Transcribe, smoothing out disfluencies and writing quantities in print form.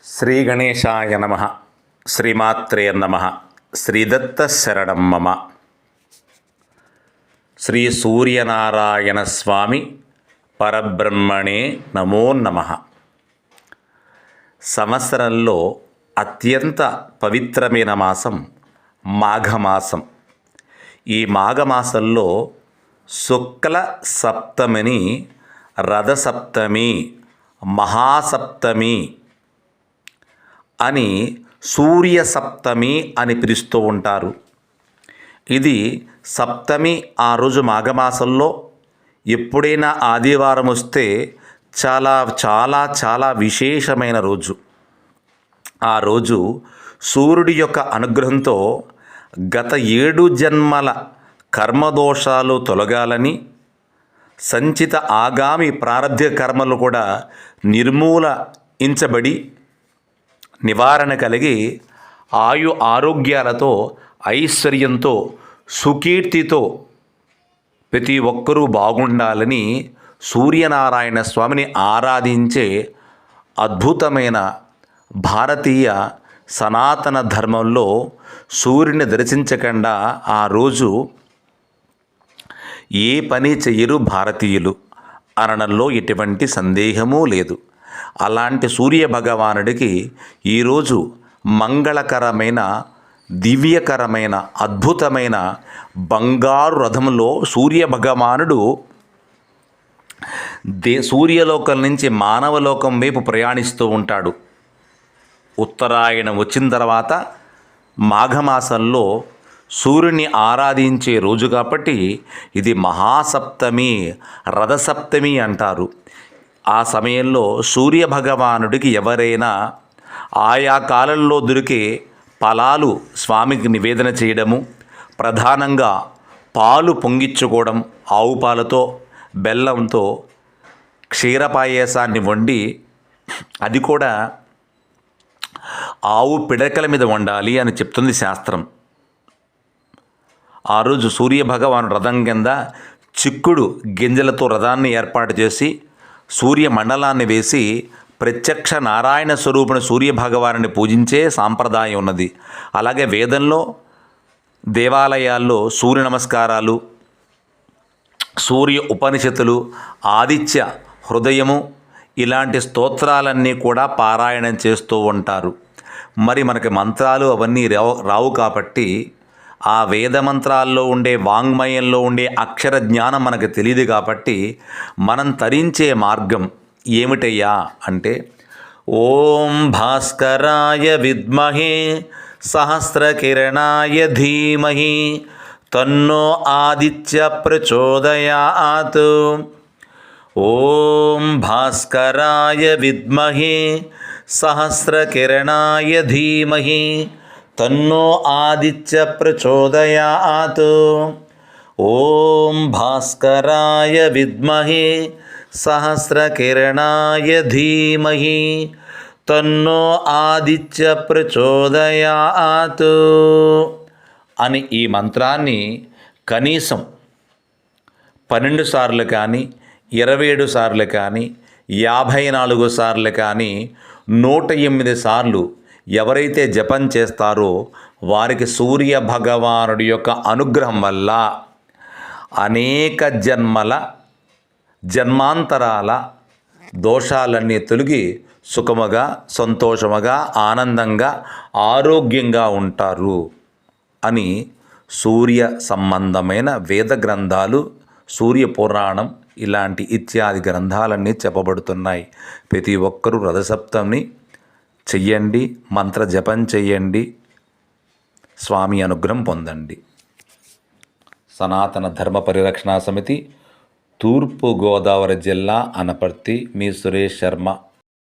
శ్రీ గణేశాయ నమః. శ్రీమాత్రే నమః. శ్రీదత్త శరణం మమ. శ్రీ సూర్యనారాయణ స్వామి పరబ్రహ్మణే నమో నమః. సంవత్సరంలో అత్యంత పవిత్రమైన మాసం మాఘమాసం. ఈ మాఘమాసంలో శుక్ల సప్తమిని రథసప్తమి, మహాసప్తమి అని సూర్య సప్తమి అని పిలుస్తూ ఉంటారు. ఇది సప్తమి ఆ రోజు మాఘమాసంలో ఎప్పుడైనా ఆదివారం వస్తే చాలా చాలా చాలా విశేషమైన రోజు. ఆ రోజు సూర్యుడి యొక్క అనుగ్రహంతో గత 7 జన్మల కర్మదోషాలు తొలగాలని, సంచిత ఆగామి ప్రారబ్ధ కర్మలు కూడా నిర్మూలించబడి నివారణ కలిగి ఆయు ఆరోగ్యాలతో, ఐశ్వర్యంతో, సుకీర్తితో ప్రతి ఒక్కరూ బాగుండాలని సూర్యనారాయణ స్వామిని ఆరాధించే అద్భుతమైన భారతీయ సనాతన ధర్మంలో సూర్యుని దర్శించకుండా ఆ రోజు ఏ పని చెయ్యరు భారతీయులు అనడంలో ఎటువంటి సందేహమూ లేదు. అలాంటి సూర్య భగవానుడికి ఈరోజు మంగళకరమైన, దివ్యకరమైన, అద్భుతమైన బంగారు రథంలో సూర్య భగవానుడు సూర్యలోకం నుంచి మానవలోకం వైపు ప్రయాణిస్తూ ఉంటాడు. ఉత్తరాయణం వచ్చిన తర్వాత మాఘమాసంలో సూర్యుని ఆరాధించే రోజు కాబట్టి ఇది మహాసప్తమి, రథసప్తమి అంటారు. ఆ సమయంలో సూర్య భగవానుడికి ఎవరైనా ఆయా కాలంలో దొరికే ఫలాలు స్వామికి నివేదన చేయడము, ప్రధానంగా పాలు పొంగిచ్చుకోవడం, ఆవు పాలతో బెల్లంతో క్షీరపాయసాన్ని వండి, అది కూడా ఆవు పిడకల మీద వండాలి అని చెప్తుంది శాస్త్రం. ఆ రోజు సూర్య భగవాను రథం కింద చిక్కుడు గింజలతో రథాన్ని ఏర్పాటు చేసి సూర్య మండలాన్ని వేసి ప్రత్యక్ష నారాయణ స్వరూపుని సూర్య భగవానుని పూజించే సాంప్రదాయం ఉన్నది. అలాగే వేదంలో, దేవాలయాల్లో సూర్య నమస్కారాలు, సూర్య ఉపనిషత్తులు, ఆదిత్య హృదయము ఇలాంటి స్తోత్రాలన్నీ కూడా పారాయణం చేస్తూ ఉంటారు. మరి మనకి మంత్రాలు అవన్నీ రావు కాబట్టి ఆ వేద మంత్రాల్లో ఉండే, వాంగ్మయంలో ఉండే అక్షర జ్ఞానం మనకు తెలియదు కాబట్టి మనం తరించే మార్గం ఏమిటయ్యా అంటే, ఓం భాస్కరాయ విద్మహే సహస్రకిరణాయ ధీమహి తన్నో ఆదిత్య ప్రచోదయాత్. ఓం భాస్కరాయ విద్మహే సహస్రకిరణాయ ధీమహి తన్నో ఆదిత్య ప్రచోదయాత్. ఓం భాస్కరాయ విద్మహే సహస్రకిరణాయ ధీమహి తన్నో ఆదిత్య ప్రచోదయాత్ అని ఈ మంత్రాన్ని కనీసం 12 సార్లు కానీ, 27 సార్లు కానీ, 54 సార్లు కానీ, 108 సార్లు ఎవరైతే జపం చేస్తారో వారికి సూర్య భగవానుడి యొక్క అనుగ్రహం వల్ల అనేక జన్మాంతరాల దోషాలన్నీ తొలగి సుఖముగా, సంతోషముగా, ఆనందంగా, ఆరోగ్యంగా ఉంటారు అని సూర్య సంబంధమైన వేద గ్రంథాలు, సూర్య పురాణం ఇలాంటి ఇత్యాది గ్రంథాలన్నీ చెప్పబడుతున్నాయి. ప్రతి ఒక్కరూ రథసప్తమిని చెయ్యండి, మంత్ర జపం చెయ్యండి, స్వామి అనుగ్రహం పొందండి. సనాతన ధర్మ పరిరక్షణ సమితి, తూర్పు గోదావరి జిల్లా, అనపర్తి. మీ సురేష్ శర్మ.